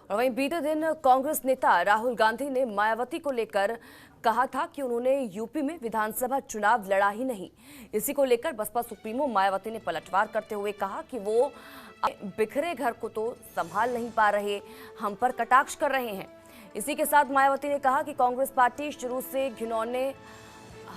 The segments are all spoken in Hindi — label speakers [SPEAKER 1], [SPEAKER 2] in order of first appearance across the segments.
[SPEAKER 1] और वहीं बीते दिन कांग्रेस नेता राहुल गांधी ने मायावती को लेकर कहा था कि उन्होंने यूपी में विधानसभा चुनाव लड़ा ही नहीं। इसी को लेकर बसपा सुप्रीमो मायावती ने पलटवार करते हुए कहा कि वो बिखरे घर को तो संभाल नहीं पा रहे, हम पर कटाक्ष कर रहे हैं। इसी के साथ मायावती ने कहा कि कांग्रेस पार्टी शुरू से घिनौने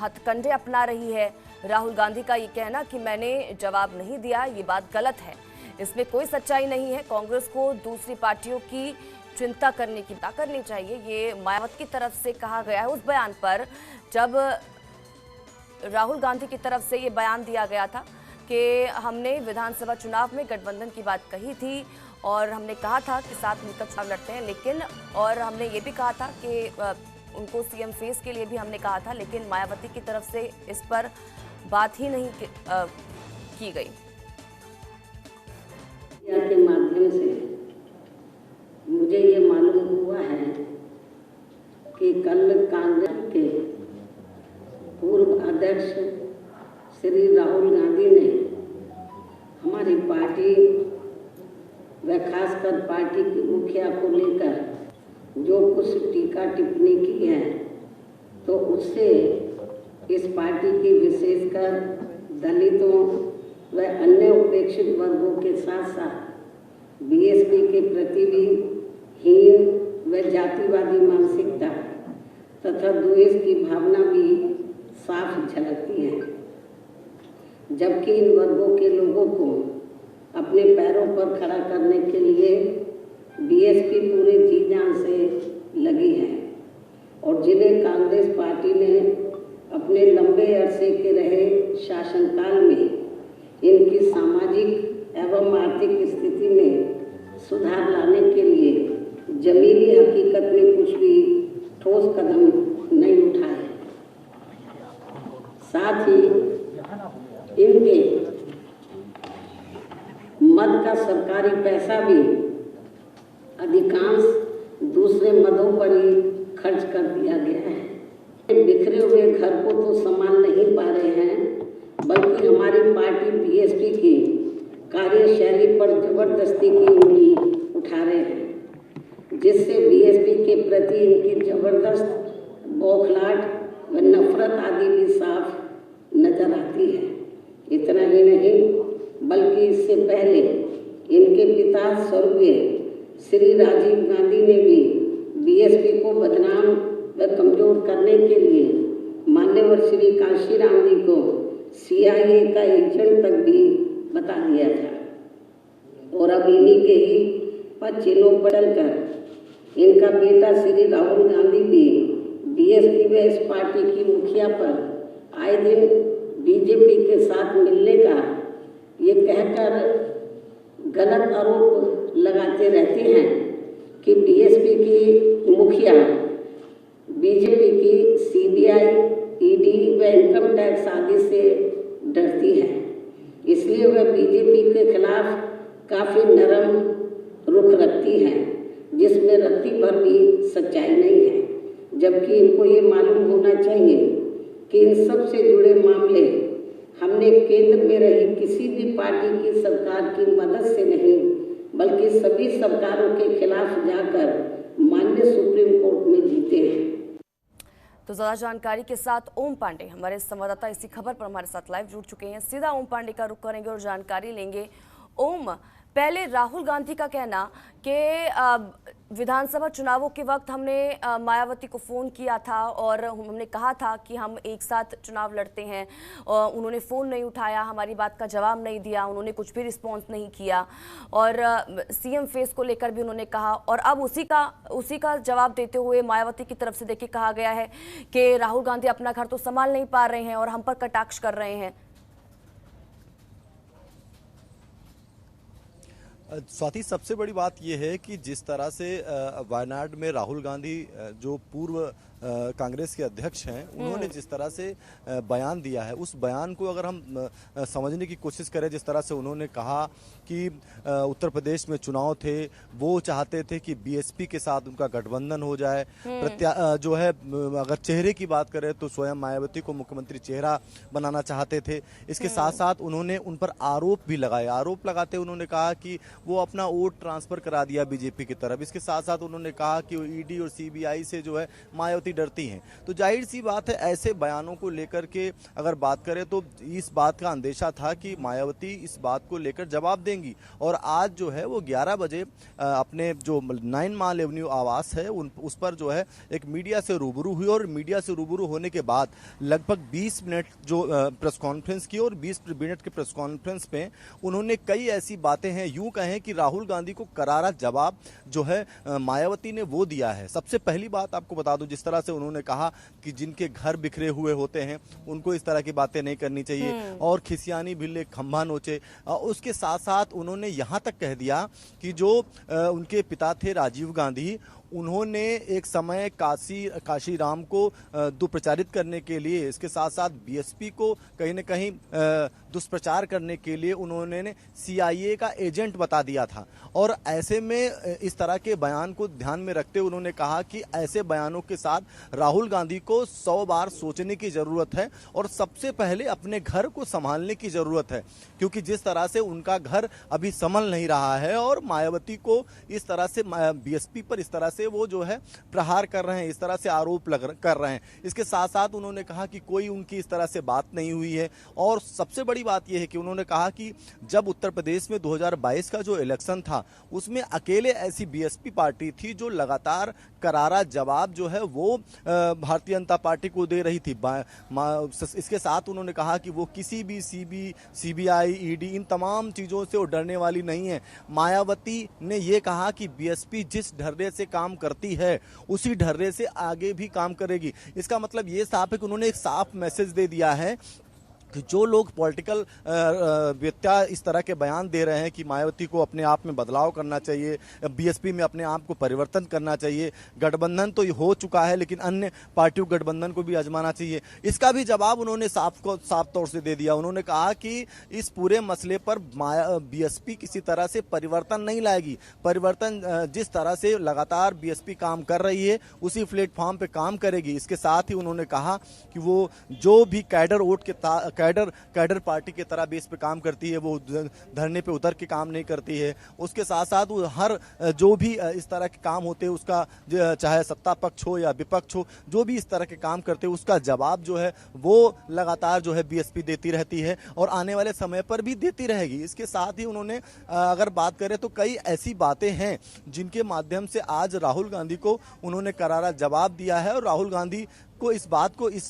[SPEAKER 1] हथकंडे अपना रही है। राहुल गांधी का ये कहना कि मैंने जवाब नहीं दिया, ये बात गलत है, इसमें कोई सच्चाई नहीं है। कांग्रेस को दूसरी पार्टियों की चिंता करनी चाहिए, ये मायावती की तरफ से कहा गया है। उस बयान पर जब राहुल गांधी की तरफ से ये बयान दिया गया था कि हमने विधानसभा चुनाव में गठबंधन की बात कही थी और हमने कहा था कि साथ मिलकर चुनाव लड़ते हैं, लेकिन और हमने ये भी कहा था कि उनको सीएम फेस के लिए भी हमने कहा था, लेकिन मायावती की तरफ से इस पर बात ही नहीं की गई।
[SPEAKER 2] के माध्यम से मुझे ये मालूम हुआ है कि कल कांग्रेस के पूर्व अध्यक्ष श्री राहुल गांधी ने हमारी पार्टी व खासकर पार्टी की मुखिया को लेकर जो कुछ टीका टिप्पणी की है, तो उससे इस पार्टी की विशेषकर दलितों व अन्य उपेक्षित वर्गों के साथ साथ बीएसपी के प्रति भी हीन व जातिवादी मानसिकता तथा द्वेष की भावना भी साफ झलकती है। जबकि इन वर्गों के लोगों को अपने पैरों पर खड़ा करने के लिए बीएसपी पूरे जी जान से लगी है और जिन्हें कांग्रेस पार्टी ने अपने लंबे अरसे के रहे शासनकाल में इनकी सामाजिक एवं आर्थिक स्थिति में सुधार लाने के लिए जमीनी हकीकत में कुछ भी ठोस कदम नहीं उठाए। साथ ही इनके मद का सरकारी पैसा भी अधिकांश दूसरे मदों पर ही खर्च कर दिया गया है। बिखरे हुए घर को तो संभाल नहीं पा रहे हैं, बल्कि हमारी पार्टी बीएसपी की कार्यशैली पर जबरदस्ती की उंगली उठा रहे हैं, जिससे बीएसपी के प्रति इनकी जबरदस्त बौखलाहट व नफरत आदि भी साफ नजर आती है। इतना ही नहीं, बल्कि इससे पहले इनके पिता स्वर्गीय श्री राजीव गांधी ने भी बीएसपी को बदनाम व कमजोर करने के लिए मान्यवर श्री कांशीराम जी को सीआईए का एजेंट तक भी बता दिया था। और अब इन्हीं के ही पचिनों बदल कर इनका बेटा श्री राहुल गांधी भी बीएसपी व इस पार्टी की मुखिया पर आए दिन बीजेपी के साथ मिलने का ये कहकर गलत आरोप लगाते रहते हैं कि बीएसपी की मुखिया बीजेपी की सीबीआई, ईडी व इनकम टैक्स आदि से डरती है, इसलिए वह बीजेपी के खिलाफ काफ़ी नरम रुख रखती है, जिसमें रत्ती भर भी सच्चाई नहीं है। जबकि इनको ये मालूम होना चाहिए कि इन सब से जुड़े मामले हमने केंद्र में रही किसी भी पार्टी की सरकार की मदद से नहीं, बल्कि सभी सरकारों के खिलाफ जाकर माननीय सुप्रीम कोर्ट में जीते हैं।
[SPEAKER 1] तो ज्यादा जानकारी के साथ ओम पांडे हमारे संवाददाता इसी खबर पर हमारे साथ लाइव जुड़ चुके हैं। सीधा ओम पांडे का रुख करेंगे और जानकारी लेंगे। ओम, पहले राहुल गांधी का कहना कि विधानसभा चुनावों के वक्त हमने मायावती को फ़ोन किया था और हमने कहा था कि हम एक साथ चुनाव लड़ते हैं, और उन्होंने फ़ोन नहीं उठाया, हमारी बात का जवाब नहीं दिया, उन्होंने कुछ भी रिस्पॉन्स नहीं किया, और सीएम फेस को लेकर भी उन्होंने कहा। और अब उसी का जवाब देते हुए मायावती की तरफ से देखिए कहा गया है कि राहुल गांधी अपना घर तो संभाल नहीं पा रहे हैं और हम पर कटाक्ष कर रहे हैं।
[SPEAKER 3] स्वाति, सबसे बड़ी बात यह है कि जिस तरह से वायनाड में राहुल गांधी जो पूर्व कांग्रेस के अध्यक्ष हैं, उन्होंने जिस तरह से बयान दिया है, उस बयान को अगर हम समझने की कोशिश करें, जिस तरह से उन्होंने कहा कि उत्तर प्रदेश में चुनाव थे, वो चाहते थे कि बीएसपी के साथ उनका गठबंधन हो जाए। जो है, अगर चेहरे की बात करें तो स्वयं मायावती को मुख्यमंत्री चेहरा बनाना चाहते थे। इसके साथ साथ उन्होंने उन पर आरोप भी लगाए। आरोप लगाते उन्होंने कहा कि वो अपना वोट ट्रांसफर करा दिया बीजेपी की तरफ। इसके साथ साथ उन्होंने कहा कि ईडी और सीबीआई से जो है मायावती डरती हैं। तो जाहिर सी बात है, ऐसे बयानों को लेकर के अगर बात करें तो इस बात का अंदेशा था कि मायावती इस बात को लेकर जवाब देंगी। और आज जो है वो 11 बजे अपने जो 9 माइल एवेन्यू आवास है उस पर जो है एक मीडिया से रूबरू हुई, और मीडिया से रूबरू होने के बाद लगभग 20 मिनट जो प्रेस कॉन्फ्रेंस की, और 20 मिनट के प्रेस कॉन्फ्रेंस में उन्होंने कई ऐसी बातें हैं, यूं कहें कि राहुल गांधी को करारा जवाब जो है मायावती ने वो दिया है। सबसे पहली बात आपको बता दूं, जिस तरह से उन्होंने कहा कि जिनके घर बिखरे हुए होते हैं उनको इस तरह की बातें नहीं करनी चाहिए, और खिसियानी भिल्ले खंभा नोचे। उसके साथ साथ उन्होंने यहां तक कह दिया कि जो उनके पिता थे राजीव गांधी, उन्होंने एक समय काशीराम को दुष्प्रचारित करने के लिए, इसके साथ साथ बीएसपी को कहीं न कहीं दुष्प्रचार करने के लिए उन्होंने सीआईए का एजेंट बता दिया था। और ऐसे में इस तरह के बयान को ध्यान में रखते हुए उन्होंने कहा कि ऐसे बयानों के साथ राहुल गांधी को 100 बार सोचने की ज़रूरत है, और सबसे पहले अपने घर को संभालने की ज़रूरत है, क्योंकि जिस तरह से उनका घर अभी संभल नहीं रहा है, और मायावती को इस तरह से बीएसपी पर इस तरह से वो जो है प्रहार कर रहे हैं, इस तरह से आरोप कर रहे हैं। इसके साथ साथ उन्होंने कहा कि कोई उनकी इस तरह से बात नहीं हुई है। और सबसे बड़ी बात यह है कि उन्होंने कहा कि जब उत्तर प्रदेश में 2022 का जो इलेक्शन था उसमें अकेले ऐसी बीएसपी पार्टी थी जो लगातार करारा जवाब जो है वो भारतीय जनता पार्टी को दे रही थी। इसके साथ उन्होंने कहा कि वो किसी भी सीबीआई, ईडी, इन तमाम चीज़ों से वो डरने वाली नहीं है। मायावती ने ये कहा कि बीएसपी जिस ढर्रे से काम करती है उसी ढर्रे से आगे भी काम करेगी। इसका मतलब ये साफ है कि उन्होंने एक साफ मैसेज दे दिया है कि जो लोग पॉलिटिकल व्यक्ति इस तरह के बयान दे रहे हैं कि मायावती को अपने आप में बदलाव करना चाहिए, बीएसपी में अपने आप को परिवर्तन करना चाहिए, गठबंधन तो हो चुका है लेकिन अन्य पार्टियों गठबंधन को भी आजमाना चाहिए, इसका भी जवाब उन्होंने साफ तौर से दे दिया। उन्होंने कहा कि इस पूरे मसले पर बीएसपी किसी तरह से परिवर्तन नहीं लाएगी। परिवर्तन जिस तरह से लगातार बीएसपी काम कर रही है उसी प्लेटफॉर्म पे काम करेगी। इसके साथ ही उन्होंने कहा कि वो जो भी कैडर वोट के कैडर पार्टी की तरह बेस पे काम करती है, वो धरने पे उतर के काम नहीं करती है। उसके साथ साथ वो हर जो भी इस तरह के काम होते हैं उसका, चाहे सत्ता पक्ष हो या विपक्ष हो, जो भी इस तरह के काम करते हैं उसका जवाब जो है वो लगातार जो है बीएसपी देती रहती है और आने वाले समय पर भी देती रहेगी। इसके साथ ही उन्होंने अगर बात करें तो कई ऐसी बातें हैं जिनके माध्यम से आज राहुल गांधी को उन्होंने करारा जवाब दिया है, और राहुल गांधी को इस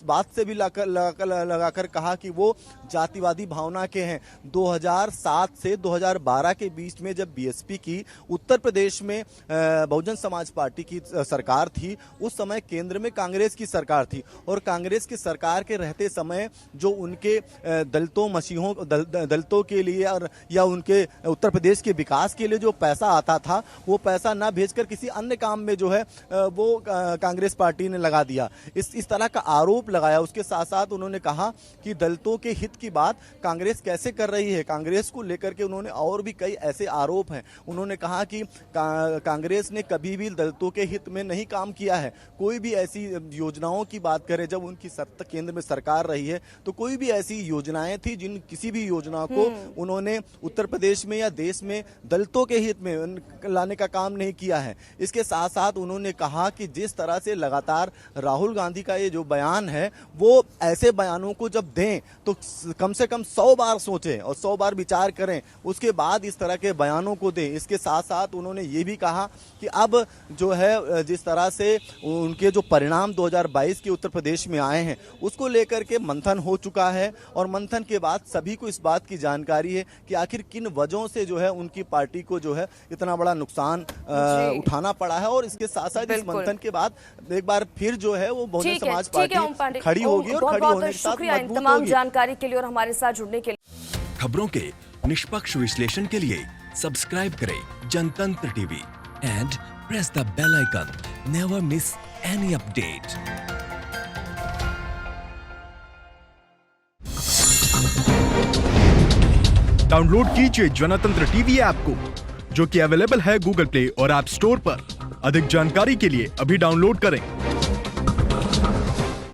[SPEAKER 3] बात से भी लगाकर कहा कि वो जातिवादी भावना के हैं। 2007 से 2012 के बीच में जब बीएसपी की उत्तर प्रदेश में बहुजन समाज पार्टी की सरकार थी, उस समय केंद्र में कांग्रेस की सरकार थी, और कांग्रेस की सरकार के रहते समय जो उनके दलितों के लिए और या उनके उत्तर प्रदेश के विकास के लिए जो पैसा आता था वो पैसा ना भेजकर किसी अन्य काम में जो है वो कांग्रेस पार्टी ने लगा दिया। इस तरह का आरोप लगाया। उसके साथ साथ उन्होंने कहा कि दलितों के हित की बात कांग्रेस कैसे कर रही है। कांग्रेस को लेकर के उन्होंने और भी कई ऐसे आरोप हैं। उन्होंने कहा कि कांग्रेस ने कभी भी दलितों के हित में नहीं काम किया है। कोई भी ऐसी योजनाओं की बात करें, जब उनकी केंद्र में सरकार रही है तो कोई भी ऐसी योजनाएं थी जिन किसी भी योजना को उन्होंने उत्तर प्रदेश में या देश में दलितों के हित में लाने का काम नहीं किया है। इसके साथ साथ उन्होंने कहा कि जिस तरह से लगातार राहुल गांधी का ये जो बयान है वो ऐसे बयानों को जब दें तो कम से कम 100 बार सोचें और 100 बार विचार करें, उसके बाद इस तरह के बयानों को दें। इसके साथ साथ उन्होंने ये भी कहा कि अब जो है जिस तरह से उनके जो परिणाम 2022 के उत्तर प्रदेश में आए हैं उसको लेकर के मंथन हो चुका है, और मंथन के बाद सभी को इस बात की जानकारी है कि आखिर किन वजहों से जो है उनकी पार्टी को जो है इतना बड़ा नुकसान उठाना पड़ा है। और इसके साथ साथ इस मंथन के बाद एक बार फिर जो है वो बहुजन समाज पार्टी खड़ी होगी, और खड़ी होने के साथ मजबूत
[SPEAKER 1] तमाम
[SPEAKER 3] होगी।
[SPEAKER 1] जानकारी के लिए और हमारे साथ जुड़ने के लिए।
[SPEAKER 4] खबरों के निष्पक्ष विश्लेषण के लिए सब्सक्राइब करें Jantantra TV and press the bell icon. Never miss any update.
[SPEAKER 5] Download कीजिए जनतंत्र टीवी ऐप को, जो कि अवेलेबल है गूगल प्ले और ऐप स्टोर पर। अधिक जानकारी के लिए अभी डाउनलोड करें।